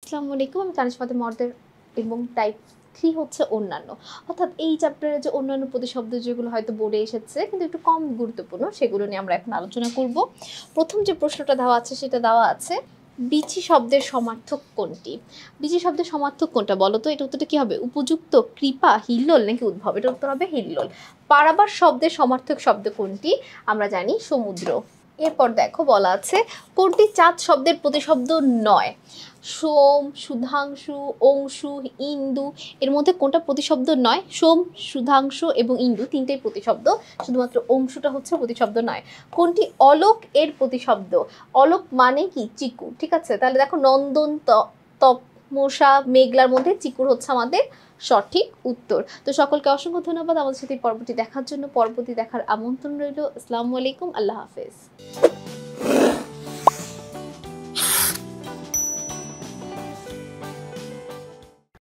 আসসালামু আলাইকুম, আমি তানিশ ফাতেমা মর্দের এবং টাইপ 3 হচ্ছে অন্যান্য। অর্থাৎ এই চ্যাপ্টারে যে অন্যান্য প্রতিশব্দ যেগুলো হয়তো বোর্ডে এসেছে কিন্তু একটু কম গুরুত্বপূর্ণ, সেগুলো নিয়ে আমরা এখন আলোচনা করব। প্রথম যে প্রশ্নটা দেওয়া আছে সেটা দেওয়া আছে, বিচি শব্দের সমার্থক কোনটি? বিচি শব্দের সমার্থক কোনটা বলো তো? এটা উত্তরটা কি হবে? উপযুক্ত, কৃপা, হিল্লোল নাকি উদ্ভব? এটা উত্তর হবে হিল্লোল। পারাবার শব্দের সমার্থক শব্দ কোনটি? আমরা জানি সমুদ্র। এরপর দেখো বলা আছে, কোনটি চাঁদ শব্দের প্রতিশব্দ নয়? সোম, সুধাংশু, অংশু, ইন্দু, এর মধ্যে কোনটা প্রতিশব্দ নয়? সোম, সুধাংশু এবং ইন্দু তিনটেই প্রতিশব্দ, শুধুমাত্র অংশুটা হচ্ছে প্রতিশব্দ নয়। কোনটি অলোক এর প্রতিশব্দ? অলোক মানে কি? চিকু। ঠিক আছে, তাহলে দেখো নন্দন, তপমশা, মেঘলার মধ্যে চিকুর হচ্ছে আমাদের সঠিক উত্তর। তো সকলকে অসংখ্য ধন্যবাদ আমাদের সাথে পর্বটি দেখার জন্য। পরবর্তী দেখার আমন্ত্রণ রইল। আসসালামু আলাইকুম, আল্লাহ হাফেজ।